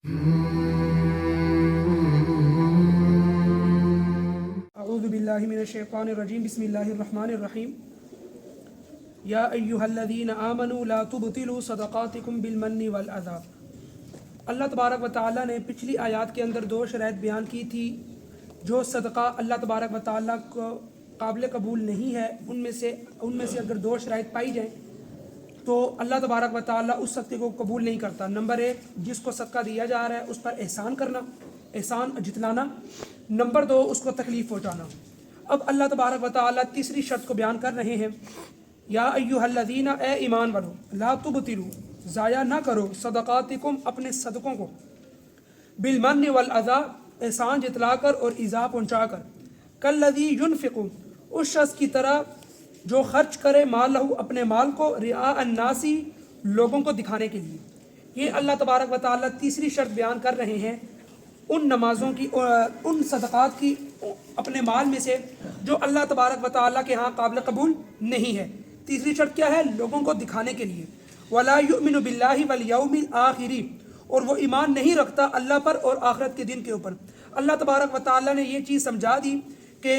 اعوذ باللہ من الشیطان الرجیم بسم اللہ الرحمن الرحیم یا ایہا الذین آمنوا لا تبطلوا صدقاتکم بالمن والعذا۔ اللہ تبارک و تعالیٰ نے پچھلی آیات کے اندر دو شرائط بیان کی تھی۔ جو صدقہ اللہ تبارک و تعالیٰ کو قابل قبول نہیں ہے ان میں سے اگر دو شرائط پائی جائیں تو اللہ تبارک و تعالیٰ اس صدقے کو قبول نہیں کرتا۔ نمبر ایک، جس کو صدقہ دیا جا رہا ہے اس پر احسان کرنا، احسان جتلانا۔ نمبر دو، اس کو تکلیف پہنچانا۔ اب اللہ تبارک و تعالیٰ تیسری شرط کو بیان کر رہے ہیں، یا ایھا الذین، اے ایمان والو، لا تبطلوا، ضائع نہ کرو، صدقاتکم، اپنے صدقوں کو، بالمن والعذا، احسان جتلا کر اور ایذا پہنچا کر، کالذی ینفق، اس شخص کی طرح جو خرچ کرے مالہ، اپنے مال کو، رعاء الناس، لوگوں کو دکھانے کے لیے۔ یہ اللہ تبارک و تعالیٰ تیسری شرط بیان کر رہے ہیں ان نمازوں کی، ان صدقات کی، اپنے مال میں سے جو اللہ تبارک و تعالیٰ کے ہاں قابل قبول نہیں ہے۔ تیسری شرط کیا ہے؟ لوگوں کو دکھانے کے لیے۔ وَلَا يُؤْمِنُ بِاللَّهِ وَالْيَوْمِ الْآخِرِ، اور وہ ایمان نہیں رکھتا اللہ پر اور آخرت کے دن کے اوپر۔ اللہ تبارک و تعالیٰ نے یہ چیز سمجھا دی کہ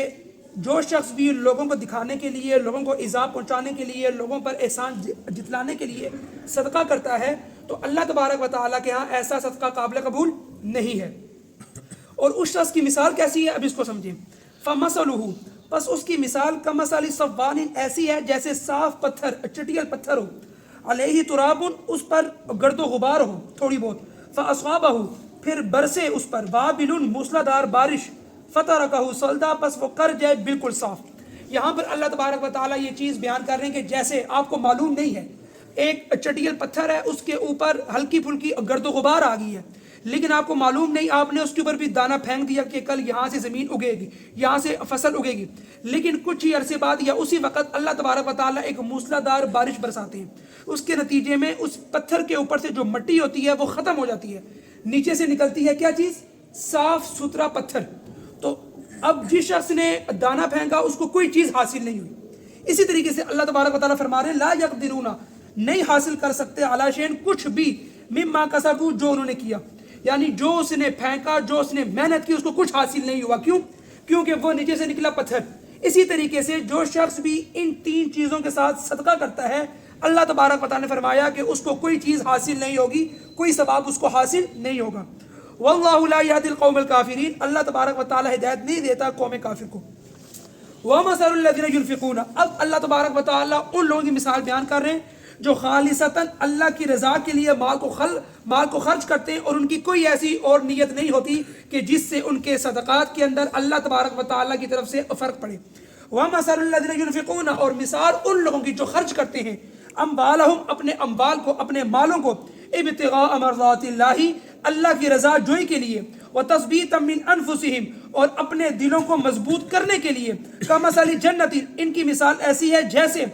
جو شخص بھی لوگوں کو دکھانے کے لیے، لوگوں کو ایذا پہنچانے کے لیے، لوگوں پر احسان جتلانے کے لیے صدقہ کرتا ہے تو اللہ تبارک و تعالیٰ کے ہاں ایسا صدقہ قابل قبول نہیں ہے۔ اور اس شخص کی مثال کیسی ہے، اب اس کو سمجھیں۔ فَمَثَلُهُ، پس اس کی مثال کَمَثَلِ صَفْوَانٍ، ایسی ہے جیسے صاف پتھر، چٹیل پتھر ہو، علیہ تراب، اس پر گرد و غبار ہو تھوڑی بہت، فَأَصَابَهُ، پھر برسے اس پر، وابل، موسلادھار بارش، فَتَرَكَهُ صَلْدًا، پس وہ کر جائے بالکل صاف۔ یہاں پر اللہ تبارک و تعالیٰ یہ چیز بیان کر رہے ہیں کہ جیسے آپ کو معلوم نہیں ہے، ایک چٹیل پتھر ہے، اس کے اوپر ہلکی پھلکی گرد و غبار آ گئی ہے، لیکن آپ کو معلوم نہیں، آپ نے اس کے اوپر بھی دانہ پھینک دیا کہ کل یہاں سے زمین اگے گی، یہاں سے فصل اگے گی، لیکن کچھ ہی عرصے بعد یا اسی وقت اللہ تبارک و تعالیٰ ایک موسلادھار بارش برساتے ہیں۔ اس کے نتیجے میں اس پتھر کے اوپر سے جو مٹی ہوتی ہے وہ ختم ہو جاتی ہے، نیچے سے نکلتی ہے کیا چیز؟ صاف ستھرا پتھر۔ تو اب جس شخص نے دانہ پھینکا اس کو کوئی چیز حاصل نہیں ہوئی۔ اسی طریقے سے اللہ تبارک و تعالیٰ فرما رہے ہیں لا یقدرون، نہیں حاصل کر سکتے، علی شیء، کچھ بھی، مما کسبوا، جو انہوں نے کیا، یعنی جو اس نے پھینکا، جو اس نے محنت کی، اس کو کچھ حاصل نہیں ہوا۔ کیوں؟ کیونکہ وہ نیچے سے نکلا پتھر۔ اسی طریقے سے جو شخص بھی ان تین چیزوں کے ساتھ صدقہ کرتا ہے، اللہ تبارک و تعالیٰ نے فرمایا کہ اس کو کوئی چیز حاصل نہیں ہوگی، کوئی ثواب اس کو حاصل نہیں ہوگا۔ واللہ لا یہدی القوم الکافرین، اللہ تبارک و تعالیٰ ہدایت نہیں دیتا قوم کافر کو۔ وَمَثَلُ الَّذِينَ يُنْفِقُونَ، اب اللہ تبارک و تعالیٰ ان لوگوں کی مثال بیان کر رہے ہیں جو خالصتاً اللہ کی رضا کے لیے مال کو خرچ کرتے ہیں، اور ان کی کوئی ایسی اور نیت نہیں ہوتی کہ جس سے ان کے صدقات کے اندر اللہ تبارک و تعالیٰ کی طرف سے فرق پڑے۔ وَمَثَلُ الَّذِينَ يُنْفِقُونَ، اور مثال ان لوگوں کی جو خرچ کرتے ہیں، اموالہم، اپنے اموال کو، اپنے مالوں کو، ابتغاء مرضات اللہ، اللہ کی رضا جوئی کے لیے، وتثبیتا من انفسہم، اور اپنے دلوں کو مضبوط کرنے کے لیے، کمثل جنت، ان کی مثال ایسی ہے جیسے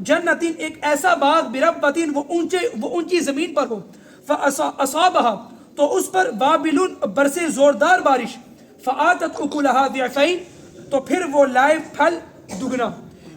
جنت، ایک ایسا باغ، بربۃ، وہ اونچی زمین پر ہو، فاصابها، تو اس پر وابل، برسے زوردار بارش، فآتت اکلها ضعفین، تو پھر وہ لائے پھل دگنا۔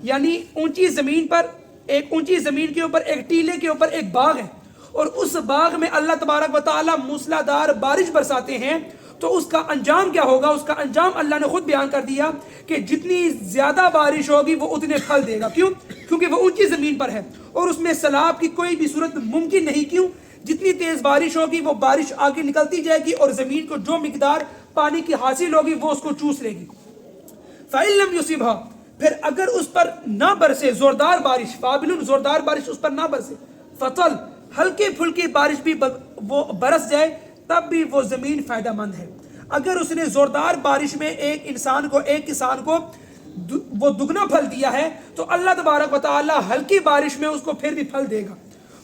یعنی اونچی زمین پر، ایک اونچی زمین کے اوپر، ایک ٹیلے کے اوپر ایک باغ ہے، اور اس باغ میں اللہ تبارک و تعالیٰ موسلادھار بارش برساتے ہیں، تو اس کا انجام کیا ہوگا؟ اس کا انجام اللہ نے خود بیان کر دیا کہ جتنی زیادہ بارش ہوگی وہ اتنے پھل دے گا۔ کیوں؟ کیونکہ وہ اونچی زمین پر ہے اور اس میں سیلاب کی کوئی بھی صورت ممکن نہیں۔ کیوں؟ جتنی تیز بارش ہوگی وہ بارش آگے نکلتی جائے گی اور زمین کو جو مقدار پانی کی حاصل ہوگی وہ اس کو چوس لے گی۔ فَإِن لَمْ يُصِبْهَا، پھر اگر اس پر نہ برسے زوردار بارش، وابل، زوردار بارش اس پر نہ برسے، فَطَل، ہلکی پھلکی بارش بھی وہ برس جائے، تب بھی وہ زمین فائدہ مند ہے۔ اگر اس نے زوردار بارش میں ایک انسان کو، ایک کسان کو وہ دگنا پھل دیا ہے تو اللہ تبارک و تعالیٰ ہلکی بارش میں اس کو پھر بھی پھل دے گا۔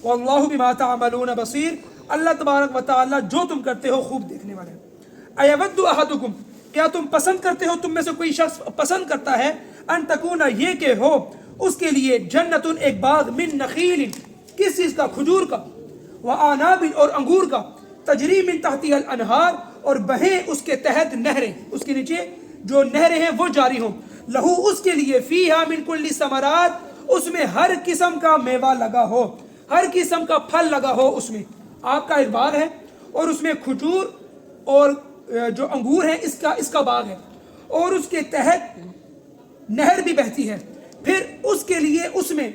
واللہ بما تعملون بصیر، اللہ تبارک و تعالیٰ جو تم کرتے ہو خوب دیکھنے والا ہے۔ ایود احدکم، کیا تم پسند کرتے ہو، تم میں سے کوئی شخص پسند کرتا ہے، ان تکون، یہ کہ ہو اس کے لیے، جنت، ایک باغ، من نخیل، کس چیز کا؟ کھجور کا، وعناب، اور انگور کا، تجری من تحتها الانہار، اور بہیں اس کے تحت نہریں، اس کے نیچے جو نہریں ہیں وہ جاری ہوں، لہو، اس کے لیے، فیہا من کل ثمرات، اس میں ہر قسم کا میوہ لگا ہو، ہر قسم کا پھل لگا ہو اس میں۔ آپ کا ایک باغ ہے اور اس میں کھجور اور جو انگور ہیں اس کا باغ ہے، اور اس کے تحت نہر بھی بہتی ہے، پھر اس کے لیے اس میں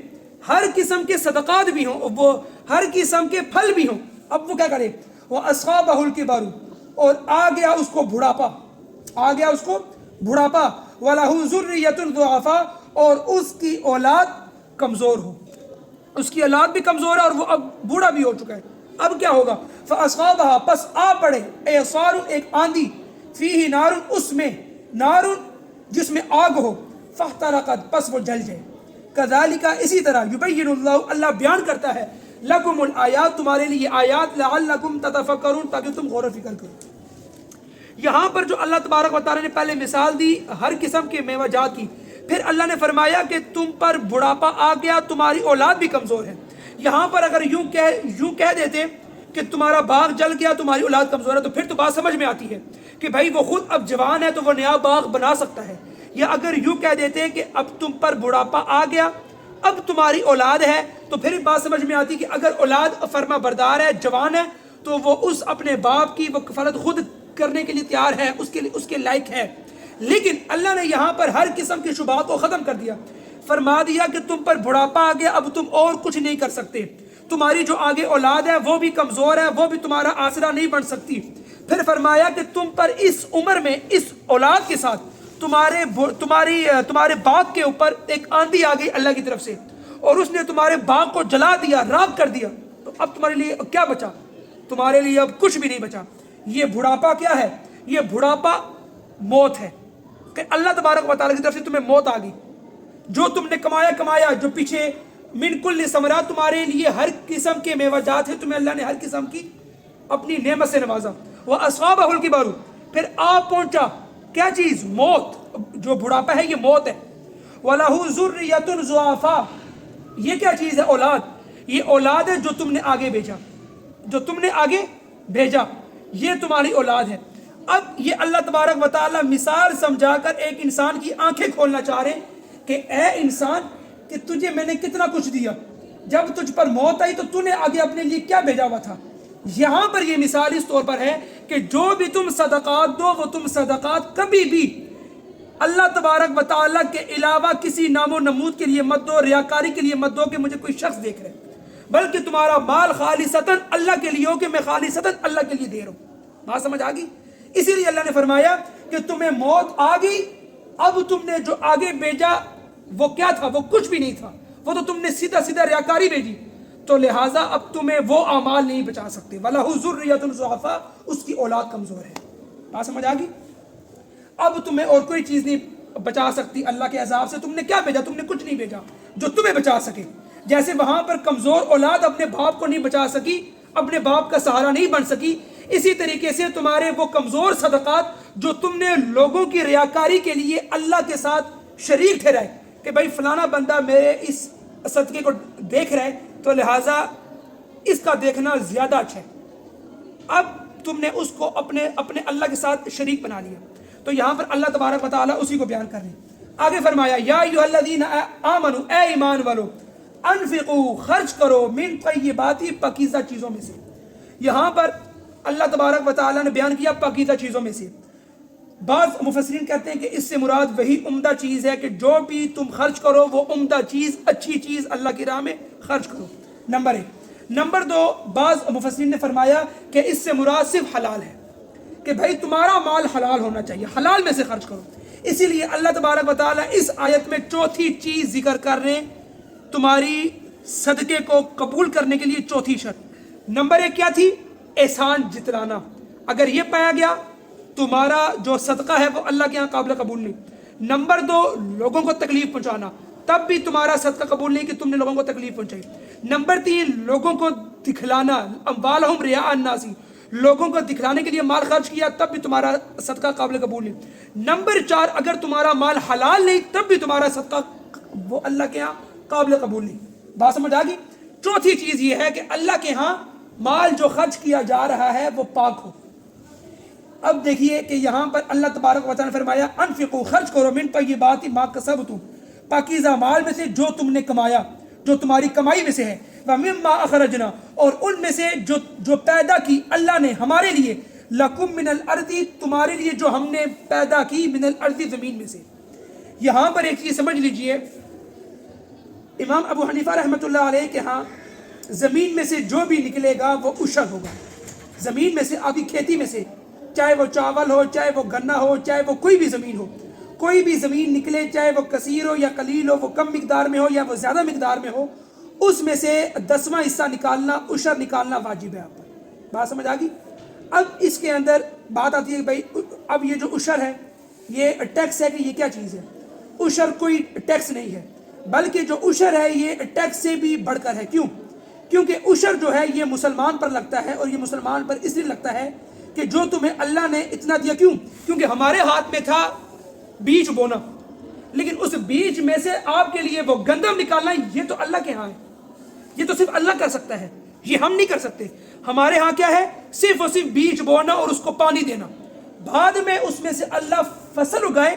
ہر قسم کے صدقات بھی ہوں، وہ ہر قسم کے پھل بھی ہوں۔ اب وہ کیا کرے؟ وہ اصحابہ الکبر، اور آ گیا اس کو بڑھاپا، آ گیا اس کو بڑھاپا، وَلَهُ ذُرِّيَّةٌ ضُعَفَاء، اور اس کی اولاد کمزور ہو، اس کی اولاد بھی کمزور ہے اور وہ اب بوڑھا بھی ہو چکا ہے۔ اب کیا ہوگا؟ فَأَصْحَابَهَا، پس آ پڑے، اعصار، ایک آندھی، فیہ نار، اس میں نار، جس میں آگ ہو، فاحترقت، پس وہ جل جائے۔ کذالک، اسی طرح، یبین اللہ، اللہ بیان کرتا ہے، لکم الآیات، تمہارے لیے آیات، لعلکم تتفکرون، تاکہ تم غور و فکر کرو۔ یہاں پر جو اللہ تبارک و تعالیٰ نے پہلے مثال دی ہر قسم کے میوہ جات کی، پھر اللہ نے فرمایا کہ تم پر بڑھاپا آ گیا، تمہاری اولاد بھی کمزور ہے۔ یہاں پر اگر یوں کہہ دیتے کہ تمہارا باغ جل گیا، تمہاری اولاد کمزور ہے، تو پھر تو بات سمجھ میں آتی ہے کہ بھائی وہ خود اب جوان ہے تو وہ نیا باغ بنا سکتا ہے۔ یا اگر یوں کہہ دیتے کہ اب تم پر بڑھاپا آ گیا، اب تمہاری اولاد ہے، تو پھر بات سمجھ میں آتی کہ اگر اولاد فرما بردار ہے، جوان ہے، تو وہ اس اپنے باپ کی وہ کفالت خود کرنے کے لیے تیار ہے، اس کے لائق ہے۔ لیکن اللہ نے یہاں پر ہر قسم کی شبہات کو ختم کر دیا، فرما دیا کہ تم پر بڑھاپا آ گیا، اب تم اور کچھ نہیں کر سکتے، تمہاری جو آگے اولاد ہے وہ بھی کمزور ہے، وہ بھی تمہارا آسرا نہیں بن سکتی۔ پھر فرمایا کہ تم پر اس عمر میں اس اولاد کے ساتھ تمہارے باغ کے اوپر ایک آندھی آ گئی اللہ کی طرف سے، اور اس نے تمہارے باغ کو جلا دیا، راکھ کر دیا، تو اب تمہارے لیے کیا بچا؟ تمہارے لیے اب کچھ بھی نہیں بچا۔ یہ بڑھاپا کیا ہے؟ یہ بڑھاپا موت ہے، کہ اللہ تبارک و تعالیٰ کی طرف سے تمہیں موت آ گئی، جو تم نے کمایا، جو پیچھے من کل ثمرات، تمہارے لیے ہر قسم کے میوہ جات ہیں، تمہیں اللہ نے ہر قسم کی اپنی نعمت سے نوازا۔ وَأَصْحَابَهُ الْكِبَرُ، پھر آ پہنچا کیا چیز؟ موت۔ جو بڑھاپا ہے یہ موت ہے۔ وَلَهُ ذُرِّيَّةٌ ضُعَفَاء، یہ کیا چیز ہے؟ اولاد۔ یہ اولاد ہے جو تم نے آگے بھیجا، جو تم نے آگے بھیجا، یہ تمہاری اولاد ہے۔ اب یہ اللہ تبارک و تعالیٰ مثال سمجھا کر ایک انسان کی آنکھیں کھولنا چاہ رہے ہیں کہ اے انسان، کہ تجھے میں نے کتنا کچھ دیا، جب تجھ پر موت آئی تو تو نے آگے اپنے لیے کیا بھیجا ہوا تھا۔ یہاں پر یہ مثال اس طور پر ہے کہ جو بھی تم صدقات دو، وہ تم صدقات کبھی بھی اللہ تبارک و تعالیٰ کے علاوہ کسی نام و نمود کے لیے مت دو، ریاکاری کے لیے مت دو کہ مجھے کوئی شخص دیکھ رہے، بلکہ تمہارا مال خالصتاً اللہ کے لیے ہو، کہ میں خالصتاً اللہ کے لیے دے رہا ہوں۔ بات سمجھ آ گئی؟ اسی لیے اللہ نے فرمایا کہ تمہیں موت آ گئی، اب تم نے جو آگے بھیجا وہ کیا تھا؟ وہ کچھ بھی نہیں تھا، وہ تو تم نے سیدھا ریاکاری بھیجی، تو لہٰذا اب تمہیں وہ اعمال نہیں بچا سکتے۔ وَلَهُ ذُرِّيَّةٌ ضُعَفَاء، اس کی اولاد کمزور ہے۔ بات سمجھ آ گئی؟ اب تمہیں اور کوئی چیز نہیں بچا سکتی اللہ کے عذاب سے۔ تم نے کیا بھیجا؟ تم نے کچھ نہیں بھیجا جو تمہیں بچا سکے۔ جیسے وہاں پر کمزور اولاد اپنے باپ کو نہیں بچا سکی، اپنے باپ کا سہارا نہیں بن سکی، اسی طریقے سے تمہارے وہ کمزور صدقات جو تم نے لوگوں کی ریاکاری کے لیے اللہ کے ساتھ شریک ٹھہرائے کہ بھائی فلانا بندہ میرے اس صدقے کو دیکھ رہا ہے تو لہٰذا اس کا دیکھنا زیادہ اچھا ہے، اب تم نے اس کو اپنے اللہ کے ساتھ شریک بنا لیا۔ تو یہاں پر اللہ تبارک و تعالیٰ اسی کو بیان کر رہے ہیں۔ آگے فرمایا یا ایھا الذین آمنوا، اے ایمان والو، انفقوا، خرچ کرو، من طیبات، پاکیزہ چیزوں میں سے۔ یہاں پر اللہ تبارک و تعالیٰ نے بیان کیا پاکیزہ چیزوں میں سے۔ بعض مفسرین کہتے ہیں کہ اس سے مراد وہی عمدہ چیز ہے کہ جو بھی تم خرچ کرو وہ عمدہ چیز، اچھی چیز اللہ کی راہ میں خرچ کرو، نمبر 1۔ نمبر 2، بعض مفسرین نے فرمایا کہ اس سے مراد صرف حلال ہے، کہ بھائی تمہارا مال حلال ہونا چاہیے، حلال میں سے خرچ کرو۔ اسی لیے اللہ تبارک و تعالیٰ اس آیت میں چوتھی چیز ذکر کر رہے ہیں، تمہاری صدقے کو قبول کرنے کے لیے چوتھی شرط۔ نمبر 1 کیا تھی؟ احسان جتلانا۔ اگر یہ پایا گیا تمہارا جو صدقہ ہے وہ اللہ کے ہاں قابل قبول نہیں۔ نمبر 2، لوگوں کو تکلیف پہنچانا، تب بھی تمہارا صدقہ قبول نہیں کہ تم نے لوگوں کو تکلیف پہنچائی۔ نمبر 3، لوگوں کو دکھلانا، اموالہم رئاء الناس، لوگوں کو دکھلانے کے لیے مال خرچ کیا تب بھی تمہارا صدقہ قابل قبول نہیں۔ نمبر 4، اگر تمہارا مال حلال نہیں تب بھی تمہارا صدقہ وہ اللہ کے ہاں قابل قبول نہیں۔ بات سمجھ آ گئی؟ چوتھی چیز یہ ہے کہ اللہ کے ہاں مال جو خرچ کیا جا رہا ہے وہ پاک ہو۔ اب دیکھیے کہ یہاں پر اللہ تبارک و تعالیٰ نے فرمایا انفقوا، خرچ کرو، من طیبات ما کسبتم، پاکیزہ مال میں سے جو تم نے کمایا، جو تمہاری کمائی میں سے ہے۔ وَمِمَّا أَخْرَجْنَا اور ان میں سے جو پیدا کی اللہ نے ہمارے لیے لَكُم مِّنَ الْأَرْضِ تمہارے لیے جو ہم نے پیدا کی من الْأَرْضِ زمین میں سے. یہاں پر ایک چیز سمجھ لیجئے، امام ابو حنیفہ رحمۃ اللہ علیہ کے ہاں زمین میں سے جو بھی نکلے گا وہ عشر ہوگا. زمین میں سے، آپ کی کھیتی میں سے، چاہے وہ چاول ہو، چاہے وہ گنا ہو، چاہے وہ کوئی بھی زمین ہو، کوئی بھی زمین نکلے، چاہے وہ کثیر ہو یا قلیل ہو، وہ کم مقدار میں ہو یا وہ زیادہ مقدار میں ہو، اس میں سے 10واں حصہ نکالنا، عشر نکالنا واجب ہے آپ پر. بات سمجھ آ گئی؟ اب اس کے اندر بات آتی ہے کہ بھائی اب یہ جو عشر ہے یہ ٹیکس ہے کہ یہ کیا چیز ہے؟ عشر کوئی ٹیکس نہیں ہے، بلکہ جو عشر ہے یہ ٹیکس سے بھی بڑھ کر ہے. کیوں؟ کیونکہ عشر جو ہے یہ مسلمان پر لگتا ہے، اور یہ مسلمان پر اس لیے لگتا ہے کہ جو تمہیں اللہ نے اتنا دیا. کیوں؟ کیونکہ ہمارے ہاتھ میں تھا بیج بونا، لیکن اس بیج میں سے آپ کے لیے وہ گندم نکالنا یہ تو اللہ کے ہاں ہے، یہ تو صرف اللہ کر سکتا ہے، یہ ہم نہیں کر سکتے. ہمارے ہاں کیا ہے؟ صرف اور صرف بیج بونا اور اس کو پانی دینا، بعد میں اس میں سے اللہ فصل اگائے.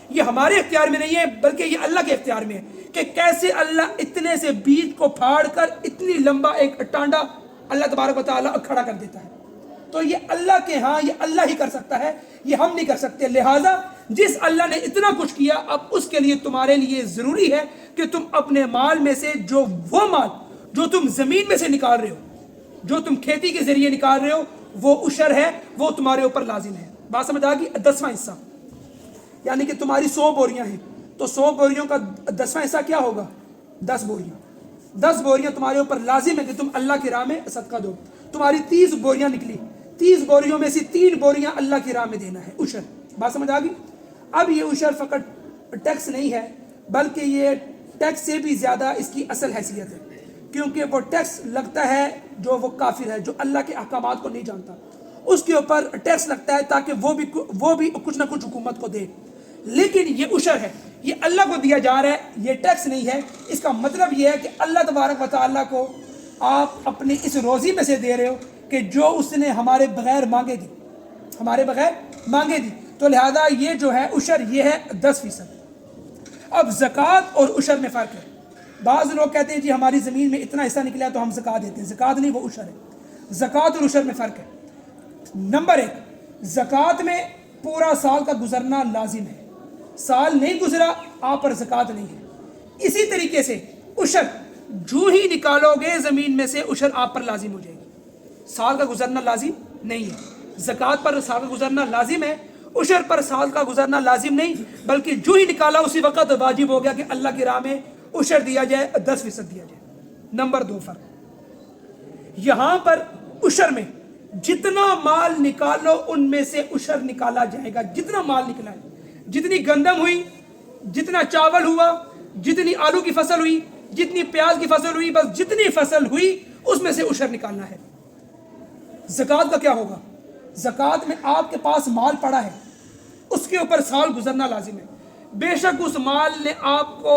یہ ہمارے اختیار میں نہیں ہے بلکہ یہ اللہ کے اختیار میں ہے کہ کیسے اللہ اتنے سے بیج کو پھاڑ کر اتنی لمبا ایک ٹانڈا اللہ تبارک و تعالیٰ کھڑا کر دیتا ہے. تو یہ اللہ کے ہاں یہ اللہ ہی کر سکتا ہے، یہ ہم نہیں کر سکتے. لہٰذا جس اللہ نے اتنا کچھ کیا، اب اس کے لیے تمہارے لیے ضروری ہے کہ تم اپنے مال میں سے وہ مال جو تم زمین میں سے نکال رہے ہو، جو تم کھیتی کے ذریعے نکال رہے ہو، وہ عشر ہے، وہ تمہارے اوپر لازم ہے. بات سمجھ آ گئی؟ 10واں حصہ، یعنی کہ تمہاری 100 بوریاں ہیں تو 100 بوریوں کا 10واں حصہ کیا ہوگا؟ 10 بوریاں. 10 بوریاں تمہارے اوپر لازم ہے کہ تم اللہ کی راہ میں صدقہ دو. تمہاری 30 بوریاں نکلی، 30 بوریوں میں سے 3 بوریاں اللہ کی راہ میں دینا ہے، عشر. بات سمجھ آ گئی؟ اب یہ عشر فقط ٹیکس نہیں ہے بلکہ یہ ٹیکس سے بھی زیادہ اس کی اصل حیثیت ہے، کیونکہ وہ ٹیکس لگتا ہے جو وہ کافر ہے، جو اللہ کے احکامات کو نہیں جانتا، اس کے اوپر ٹیکس لگتا ہے تاکہ وہ بھی کچھ نہ کچھ حکومت کو دے. لیکن یہ عشر ہے، یہ اللہ کو دیا جا رہا ہے، یہ ٹیکس نہیں ہے. اس کا مطلب یہ ہے کہ اللہ تبارک و تعالیٰ کو آپ اپنی اس روزی میں سے دے رہے ہو کہ جو اس نے ہمارے بغیر مانگے دی، ہمارے بغیر مانگے دی. تو لہذا یہ جو ہے عشر یہ ہے 10%. اب زکوٰۃ اور عشر میں فرق ہے. بعض لوگ کہتے ہیں جی ہماری زمین میں اتنا حصہ نکلا ہے تو ہم زکوٰۃ دیتے ہیں. زکوٰۃ نہیں، وہ عشر ہے. زکوٰۃ اور عشر میں فرق ہے. نمبر 1، زکوٰۃ میں پورا سال کا گزرنا لازم ہے. سال نہیں گزرا آپ پر زکوٰۃ نہیں ہے. اسی طریقے سے عشر جو ہی نکالو گے زمین میں سے عشر آپ پر لازم ہو جائے گی. سال کا گزرنا لازم نہیں ہے. زکوٰۃ پر سال کا گزرنا لازم ہے، عشر پر سال کا گزرنا لازم نہیں، بلکہ جو ہی نکالا اسی وقت واجب ہو گیا کہ اللہ کی راہ میں عشر دیا جائے، 10% دیا جائے. نمبر 2 فرق، یہاں پر عشر میں جتنا مال نکالو ان میں سے عشر نکالا جائے گا. جتنا مال نکلا ہے، جتنی گندم ہوئی، جتنا چاول ہوا، جتنی آلو کی فصل ہوئی، جتنی پیاز کی فصل ہوئی، بس جتنی فصل ہوئی اس میں سے عشر نکالنا ہے. زکوٰۃ کا کیا ہوگا؟ زکوٰۃ میں آپ کے پاس مال پڑا ہے، اس کے اوپر سال گزرنا لازم ہے. بے شک اس مال نے آپ کو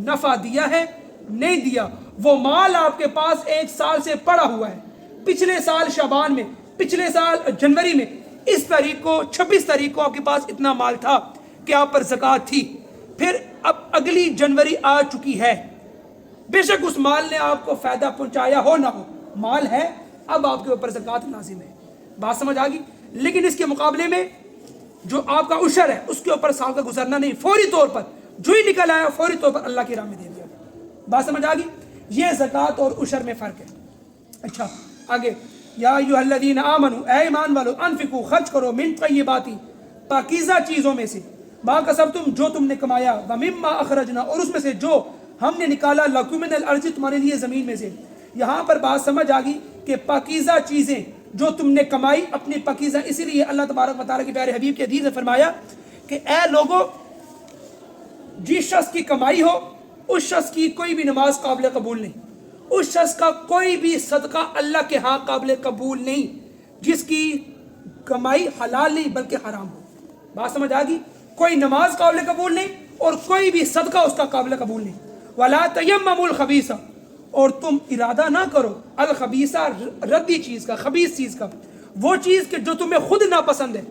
نفع دیا ہے نہیں دیا، وہ مال آپ کے پاس 1 سال سے پڑا ہوا ہے. پچھلے سال شعبان میں، پچھلے سال جنوری میں، اس تاریخ کو 26 تاریخ کو آپ کے پاس اتنا مال تھا کہ آپ پر زکوٰۃ تھی. پھر اب اگلی جنوری آ چکی ہے، بے شک اس مال نے آپ کو فائدہ پہنچایا ہو نہ ہو، مال ہے، اب آپ کے اوپر زکوٰۃ لازم ہے. بات سمجھ آ گئی؟ لیکن اس کے مقابلے میں جو آپ کا عشر ہے اس کے اوپر سال کا گزرنا نہیں، فوری طور پر جو ہی نکل آیا فوری طور پر اللہ کی راہ میں دے دیا. بات سمجھ آ گئی؟ یہ زکوٰۃ اور عشر میں فرق ہے. اچھا آگے، یا ایھا الذین آمنوا، اے ایمان والو، انفقوا خرچ کرو، من طیبات، پاکیزہ چیزوں میں سے، ما کسبتم جو تم نے کمایا، ومما اخرجنا اور اس میں سے جو ہم نے نکالا، لکم من الارض تمہارے لیے زمین میں سے. یہاں پر بات سمجھ آ گئی کہ پاکیزہ چیزیں جو تم نے کمائی اپنی پاکیزہ، اسی لیے اللہ تبارک و تعالیٰ کے پیارے حبیب کے حدیث نے فرمایا کہ اے لوگو، جس شخص کی کمائی ہو اس شخص کی کوئی بھی نماز قابل قبول نہیں، اس شخص کا کوئی بھی صدقہ اللہ کے ہاں قابل قبول نہیں جس کی کمائی حلال نہیں بلکہ حرام ہو. بات سمجھ آ گئی؟ کوئی نماز قابل قبول نہیں اور کوئی بھی صدقہ اس کا قابل قبول نہیں. وَلَا تَيَمَّمُوا الْخَبِيثَ، اور تم ارادہ نہ کرو، الخبیثہ ردی چیز کا، خبیث چیز کا، وہ چیز کہ جو تمہیں خود ناپسند ہے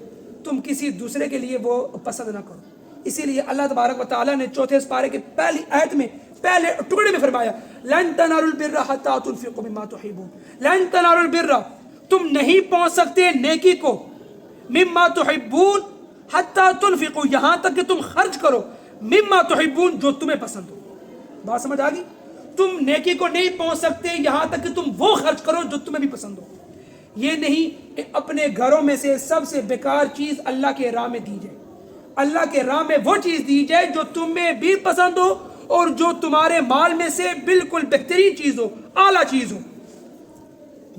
تم کسی دوسرے کے لیے وہ پسند نہ کرو. اسی لیے اللہ تبارک و تعالیٰ نے 4 سپارے کے پہلی آیت میں پہلے ٹکڑے میں فرمایا لن تنالوا البر حتى تنفقوا مما تحبون، لن تنالوا البر، تم نہیں پہنچ سکتے نیکی کو، مما تحبون حتى تنفقوا، یہاں تک کہ تم خرچ کرو، مما تحبون، جو تمہیں پسند ہو۔ بات سمجھ آ گئی؟ تم نیکی کو نہیں پہنچ سکتے یہاں تک کہ تم وہ خرچ کرو جو تمہیں بھی پسند ہو۔ یہ نہیں کہ اپنے گھروں میں سے سب سے بیکار چیز اللہ کے راہ میں دی جائے، اللہ کے راہ میں وہ چیز دی جائے جو تمہیں بھی پسند ہو اور جو تمہارے مال میں سے بالکل بہترین چیز ہو، اعلیٰ چیز ہو۔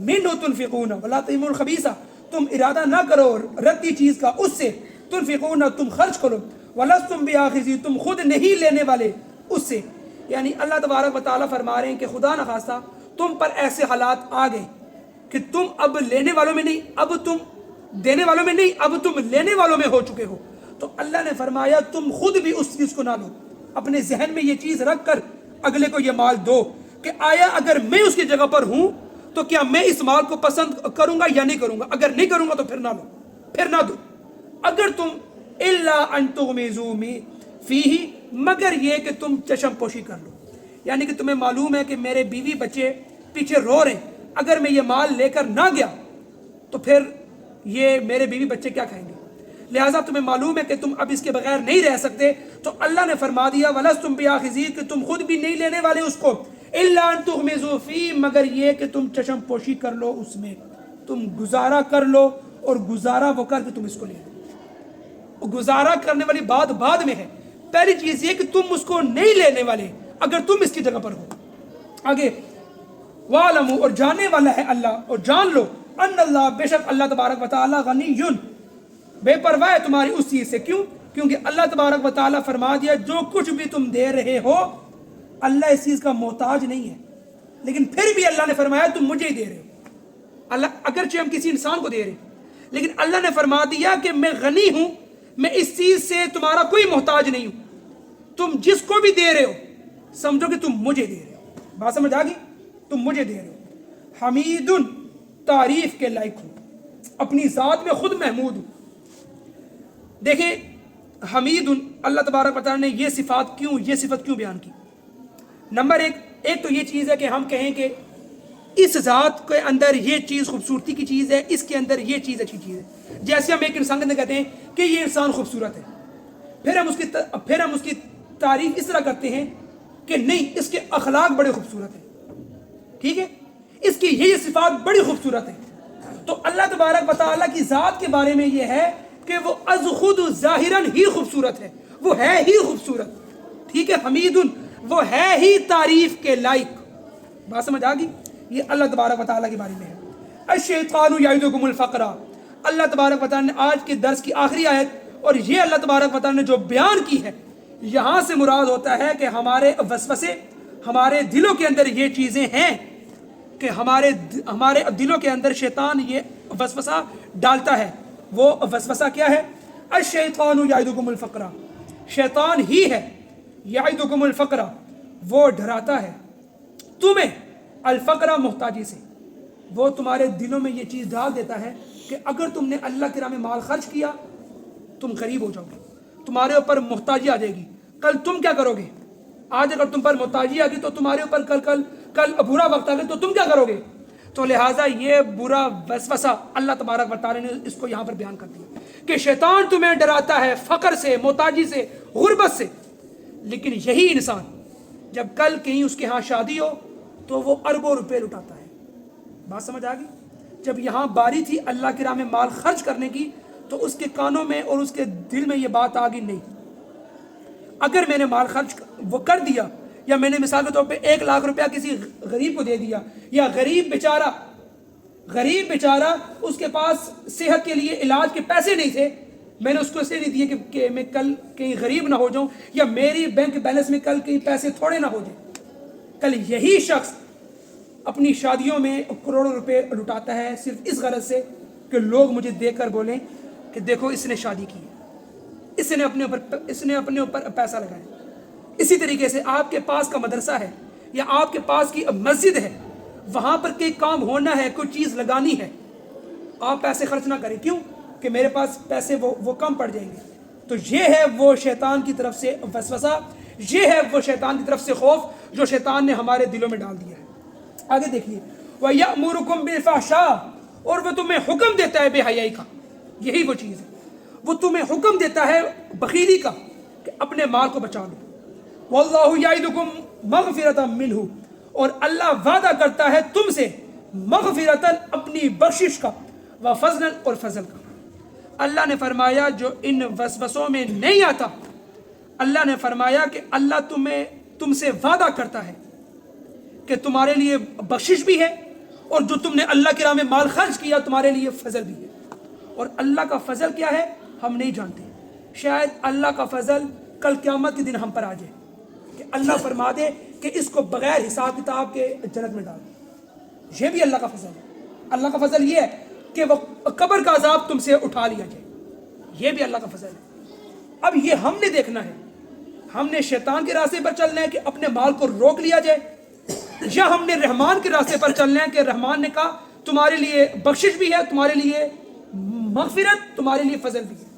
منہ تنفقون ولا تحبون الخبیث، تم ارادہ نہ کرو ردی چیز کا، اس سے تنفقون تم خرچ کرو، ولستم بآخذی، تم خود نہیں لینے والے اس سے۔ یعنی اللہ تبارک و تعالیٰ فرما رہے ہیں کہ خدا نخواستہ تم پر ایسے حالات آ گئے کہ تم اب لینے والوں میں نہیں، اب تم دینے والوں میں نہیں، اب تم لینے والوں میں ہو چکے ہو، تو اللہ نے فرمایا تم خود بھی اس چیز کو نہ لو، اپنے ذہن میں یہ چیز رکھ کر اگلے کو یہ مال دو کہ آیا اگر میں اس کی جگہ پر ہوں تو کیا میں اس مال کو پسند کروں گا یا نہیں کروں گا، اگر نہیں کروں گا تو پھر نہ لو، پھر نہ دو۔ اگر تم الا ان تغمضوا فیہ، مگر یہ کہ تم چشم پوشی کر لو، یعنی کہ تمہیں معلوم ہے کہ میرے بیوی بچے پیچھے رو رہے ہیں، اگر میں یہ مال لے کر نہ گیا تو پھر یہ میرے بیوی بچے کیا کھائیں گے، لہٰذا تمہیں معلوم ہے کہ تم اب اس کے بغیر نہیں رہ سکتے، تو اللہ نے فرما دیا وَلَسْتُمْ بِآخِذِيهِ، کہ تم خود بھی نہیں لینے والے اس کو، إِلَّا أَن تُغْمِضُوا فِيهِ، مگر یہ کہ تم چشم پوشی کر لو اس میں، تم گزارا کر لو، اور گزارا وہ کر کے تم اس کو لے لو۔ گزارا کرنے والی بات بعد میں ہے، پہلی چیز یہ کہ تم اس کو نہیں لینے والے اگر تم اس کی جگہ پر ہو۔ آگے وَعْلَمُوا، اور جاننے والا ہے اللہ، اور جان لو ان اللہ، بے شک اللہ تبارک و تعالی غنی، بے پرواہ ہے تمہاری اس چیز سے۔ کیوں؟ کیونکہ اللہ تبارک و تعالیٰ فرما دیا جو کچھ بھی تم دے رہے ہو اللہ اس چیز کا محتاج نہیں ہے، لیکن پھر بھی اللہ نے فرمایا تم مجھے ہی دے رہے ہو۔ اللہ اگرچہ ہم کسی انسان کو دے رہے ہیں، لیکن اللہ نے فرما دیا کہ میں غنی ہوں، میں اس چیز سے تمہارا کوئی محتاج نہیں ہوں، تم جس کو بھی دے رہے ہو سمجھو کہ تم مجھے دے رہے ہو۔ بات سمجھ آ گئی؟ تم مجھے دے رہے ہو۔ حمید، تعریف کے لائق ہوں، اپنی ذات میں خود محمود ہوں۔ دیکھیں حمید اللہ تبارک و تعالیٰ نے یہ صفت کیوں بیان کی؟ نمبر ایک تو یہ چیز ہے کہ ہم کہیں کہ اس ذات کے اندر یہ چیز خوبصورتی کی چیز ہے، اس کے اندر یہ چیز اچھی چیز ہے۔ جیسے ہم ایک انسان کے اندر کہتے ہیں کہ یہ انسان خوبصورت ہے، پھر ہم اس کی تعریف اس طرح کرتے ہیں کہ نہیں اس کے اخلاق بڑے خوبصورت ہیں، ٹھیک ہے، اس کی یہ صفات بڑی خوبصورت ہیں۔ تو اللہ تبارک و تعالیٰ کی ذات کے بارے میں یہ ہے کہ وہ از خود ظاہراً ہی خوبصورت ہے، وہ ہے ہی خوبصورت، ٹھیک ہے، حمید، وہ ہے ہی تعریف کے لائق۔ بات سمجھ آ گئی؟ یہ اللہ تبارک و تعالیٰ کے بارے میں ہے۔ الشیطان یعدکم الفقر، اللہ تبارک و تعالیٰ نے آج کے درس کی آخری آیت اور یہ اللہ تبارک و تعالیٰ نے جو بیان کی ہے، یہاں سے مراد ہوتا ہے کہ ہمارے وسوسے، ہمارے دلوں کے اندر یہ چیزیں ہیں کہ ہمارے دلوں کے اندر شیطان یہ وسوسہ ڈالتا ہے۔ وہ وسوسہ کیا ہے؟ الشیطان یعدکم الفقر، شیطان ہی ہے، یعدکم الفقر، وہ ڈراتا ہے تمہیں، الفقر محتاجی سے، وہ تمہارے دلوں میں یہ چیز ڈال دیتا ہے کہ اگر تم نے اللہ کی راہ میں مال خرچ کیا تم غریب ہو جاؤ گے، تمہارے اوپر محتاجی آ جائے گی، کل تم کیا کرو گے؟ آج اگر تم پر محتاجی آ گئی تو تمہارے اوپر کل برا وقت آ گیا تو تم کیا کرو گے؟ تو لہٰذا یہ برا وسوسہ اللہ تبارک و تعالیٰ نے اس کو یہاں پر بیان کر دیا کہ شیطان تمہیں ڈراتا ہے فقر سے، محتاجی سے، غربت سے، لیکن یہی انسان جب کل کہیں اس کے ہاں شادی ہو تو وہ اربوں روپے لٹاتا ہے۔ بات سمجھ آ گئی؟ جب یہاں باری تھی اللہ کی راہ میں مال خرچ کرنے کی تو اس کے کانوں میں اور اس کے دل میں یہ بات آ گئی نہیں، اگر میں نے مال خرچ وہ کر دیا، یا میں نے مثال کے طور پہ 1 لاکھ روپیہ کسی غریب کو دے دیا، یا غریب بیچارہ اس کے پاس صحت کے لیے علاج کے پیسے نہیں تھے، میں نے اس کو اس لیے نہیں دیے کہ میں کل کہیں غریب نہ ہو جاؤں، یا میری بینک بیلنس میں کل کہیں پیسے تھوڑے نہ ہو جائیں۔ کل یہی شخص اپنی شادیوں میں کروڑوں روپے لٹاتا ہے صرف اس غرض سے کہ لوگ مجھے دیکھ کر بولیں کہ دیکھو اس نے شادی کی ہے، اس نے اپنے اوپر پیسہ لگایا۔ اسی طریقے سے آپ کے پاس کا مدرسہ ہے یا آپ کے پاس کی مسجد ہے، وہاں پر کوئی کام ہونا ہے، کوئی چیز لگانی ہے، آپ پیسے خرچ نہ کریں، کیوں کہ میرے پاس پیسے وہ کم پڑ جائیں گے۔ تو یہ ہے وہ شیطان کی طرف سے وسوسہ، یہ ہے وہ شیطان کی طرف سے خوف جو شیطان نے ہمارے دلوں میں ڈال دیا ہے۔ آگے دیکھیے وَيَأْمُرُكُمْ بِالْفَحْشَاءِ، اور وہ تمہیں حکم دیتا ہے بے حیائی کا، یہی وہ چیز ہے، وہ تمہیں حکم دیتا ہے بخیلی کا کہ اپنے مال کو بچا لو۔ وَاللَّهُ يَعِدُكُمْ مَغْفِرَةً مِّنْهُ، اور اللہ وعدہ کرتا ہے تم سے مغفرتاً اپنی بخشش کا، وفضلاً اور فضل کا۔ اللہ نے فرمایا جو ان وسوسوں میں نہیں آتا، اللہ نے فرمایا کہ اللہ تم سے وعدہ کرتا ہے کہ تمہارے لیے بخشش بھی ہے، اور جو تم نے اللہ کی راہ میں مال خرچ کیا تمہارے لیے فضل بھی ہے۔ اور اللہ کا فضل کیا ہے ہم نہیں جانتے، شاید اللہ کا فضل کل قیامت کے دن ہم پر آ جائے کہ اللہ فرما دے کہ اس کو بغیر حساب کتاب کے جنت میں ڈال دے، یہ بھی اللہ کا فضل ہے۔ اللہ کا فضل یہ ہے کہ وہ قبر کا عذاب تم سے اٹھا لیا جائے، یہ بھی اللہ کا فضل ہے۔ اب یہ ہم نے دیکھنا ہے، ہم نے شیطان کے راستے پر چلنا ہے کہ اپنے مال کو روک لیا جائے، یا ہم نے رحمان کے راستے پر چلنا ہے کہ رحمان نے کہا تمہارے لیے بخشش بھی ہے، تمہارے لیے مغفرت، تمہارے لیے فضل بھی ہے۔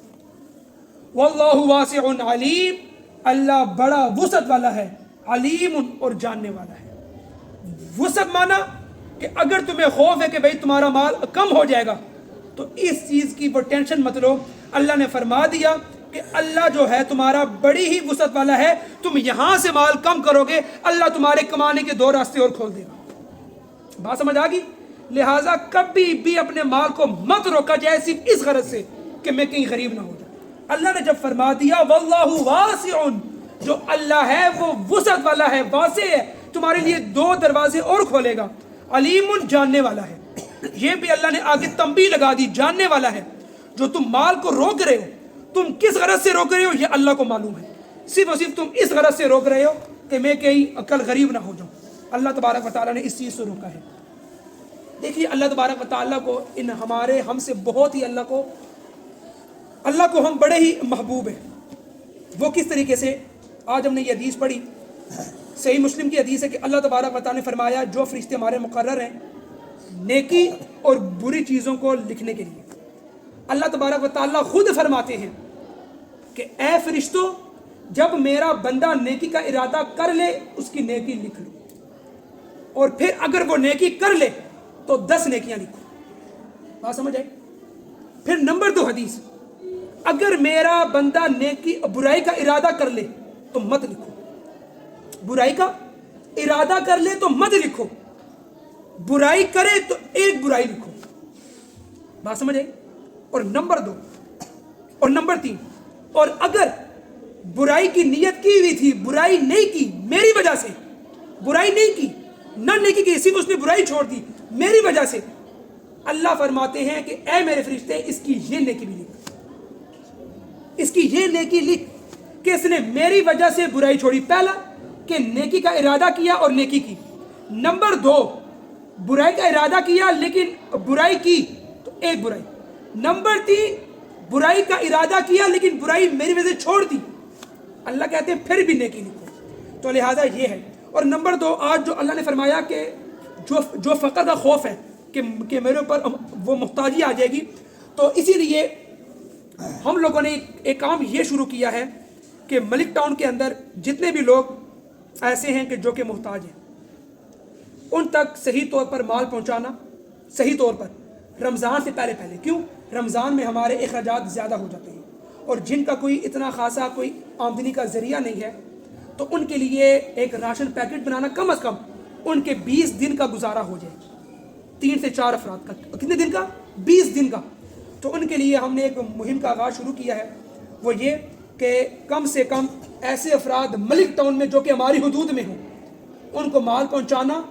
واللہ واسع علیم، اللہ بڑا وسعت والا ہے، علیم اور جاننے والا ہے۔ وسعت مانا کہ اگر تمہیں خوف ہے کہ بھئی تمہارا مال کم ہو جائے گا تو اس چیز کی وہ ٹینشن مت لو، اللہ نے فرما دیا کہ اللہ جو ہے تمہارا بڑی ہی وسعت والا ہے، تم یہاں سے مال کم کرو گے اللہ تمہارے کمانے کے دو راستے اور کھول دے گا۔ بات سمجھ آ گئی؟ لہٰذا کبھی بھی اپنے مال کو مت روکا جائے صرف اس غرض سے کہ میں کہیں غریب نہ ہو جائے۔ اللہ نے جب فرما دیا واللہ واسع، جو اللہ ہے وہ وسعت والا ہے، واسع ہے، تمہارے لیے دو دروازے اور کھولے گا، علیم جاننے والا ہے۔ یہ بھی اللہ نے آگے تنبیہ لگا دی، جاننے والا ہے۔ جو تم مال کو روک رہے ہو، تم کس غرض سے روک رہے ہو یہ اللہ کو معلوم ہے، صرف اور صرف تم اس غرض سے روک رہے ہو کہ میں کہیں کل غریب نہ ہو جاؤں۔ اللہ تبارک و تعالیٰ نے اس چیز سے روکا ہے۔ دیکھیے اللہ تبارک و تعالیٰ کو ہم سے بہت ہی اللہ کو ہم بڑے ہی محبوب ہیں۔ وہ کس طریقے سے؟ آج ہم نے یہ حدیث پڑھی، صحیح مسلم کی حدیث ہے کہ اللہ تبارک و تعالیٰ نے فرمایا جو فرشتے ہمارے مقرر ہیں نیکی اور بری چیزوں کو لکھنے کے لیے، اللہ تبارک و تعالیٰ خود فرماتے ہیں کہ اے فرشتوں جب میرا بندہ نیکی کا ارادہ کر لے اس کی نیکی لکھ لو، اور پھر اگر وہ نیکی کر لے تو 10 نیکیاں لکھو۔ بات سمجھ آئی؟ پھر نمبر 2 حدیث، اگر میرا بندہ برائی کا ارادہ کر لے تو مت لکھو، برائی کا ارادہ کر لے تو مت لکھو، برائی کرے تو ایک برائی لکھو۔ بات سمجھ آئی؟ اور نمبر 2 اور نمبر 3، اور اگر برائی کی نیت کی ہوئی تھی برائی نہیں کی میری وجہ سے، برائی نہیں کی نہ نیکی کی، صرف اس نے برائی چھوڑ دی میری وجہ سے، اللہ فرماتے ہیں کہ اے میرے فرشتے اس کی یہ نیکی بھی لکھ، اس کی یہ نیکی لکھ کہ اس نے میری وجہ سے برائی چھوڑی۔ پہلا کہ نیکی کا ارادہ کیا اور نیکی کی، نمبر 2 برائی کا ارادہ کیا لیکن برائی کی تو ایک برائی، نمبر 3 برائی کا ارادہ کیا لیکن برائی میری وجہ سے چھوڑ دی، اللہ کہتے ہیں پھر بھی نیکی لکھو۔ تو لہٰذا یہ ہے۔ اور نمبر 2 آج جو اللہ نے فرمایا کہ جو فقر کا خوف ہے کہ میرے اوپر وہ محتاجی آ جائے گی، تو اسی لیے ہم لوگوں نے ایک کام یہ شروع کیا ہے کہ ملک ٹاؤن کے اندر جتنے بھی لوگ ایسے ہیں کہ جو کہ محتاج ہیں ان تک صحیح طور پر مال پہنچانا، صحیح طور پر رمضان سے پہلے کیوں؟ رمضان میں ہمارے اخراجات زیادہ ہو جاتے ہیں، اور جن کا کوئی اتنا خاصا کوئی آمدنی کا ذریعہ نہیں ہے تو ان کے لیے ایک راشن پیکٹ بنانا کم از کم ان کے 20 دن کا گزارا ہو جائے، 3 سے 4 افراد کا، کتنے دن کا؟ 20 دن کا۔ تو ان کے لیے ہم نے ایک مہم کا آغاز شروع کیا ہے، وہ یہ کہ کم سے کم ایسے افراد ملک ٹاؤن میں جو کہ ہماری حدود میں ہوں ان کو مال پہنچانا،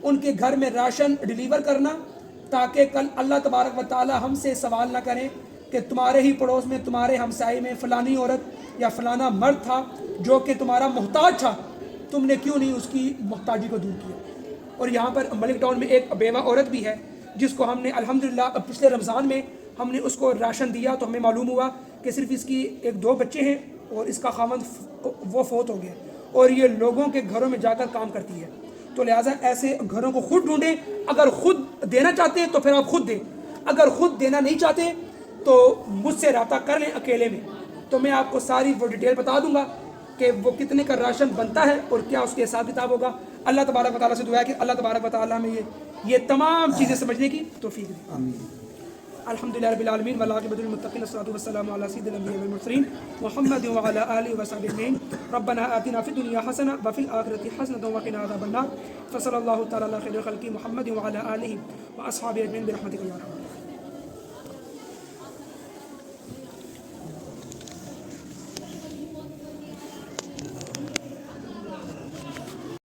ان کے گھر میں راشن ڈیلیور کرنا، تاکہ کل اللہ تبارک و تعالی ہم سے سوال نہ کریں کہ تمہارے ہی پڑوس میں، تمہارے ہمسائے میں فلانی عورت یا فلانا مرد تھا جو کہ تمہارا محتاج تھا، تم نے کیوں نہیں اس کی محتاجی کو دور کیا۔ اور یہاں پر ملک ٹاؤن میں ایک بیوہ عورت بھی ہے جس کو ہم نے الحمدللہ پچھلے رمضان میں ہم نے اس کو راشن دیا، تو ہمیں معلوم ہوا کہ صرف اس کی 1-2 بچے ہیں اور اس کا خاوند وہ فوت ہو گیا، اور یہ لوگوں کے گھروں میں جا کر کام کرتی ہے۔ تو لہٰذا ایسے گھروں کو خود ڈھونڈیں، اگر خود دینا چاہتے ہیں تو پھر آپ خود دیں، اگر خود دینا نہیں چاہتے تو مجھ سے رابطہ کر لیں اکیلے میں، تو میں آپ کو ساری وہ ڈیٹیل بتا دوں گا کہ وہ کتنے کا راشن بنتا ہے اور کیا اس کے حساب کتاب ہوگا. اللہ تبارک و تعالیٰ سے دعا ہے کہ اللہ تبارک و تعالیٰ میں یہ تمام چیزیں سمجھنے کی توفیق دے. الحمدللہ رب العالمین والعاقبۃ للمتقین والصلاۃ والسلام علی سید الانبیاء والمرسلین محمد وعلی آلہ وصحبہ اجمعین. ربنا آتنا فی الدنیا حسنہ وفی الآخرۃ حسنۃ وقنا عذاب النار. فصلی اللہ تعالی علی خیر خلقہ محمد وعلی آلہ واصحابہ اجمعین برحمتک یا رب.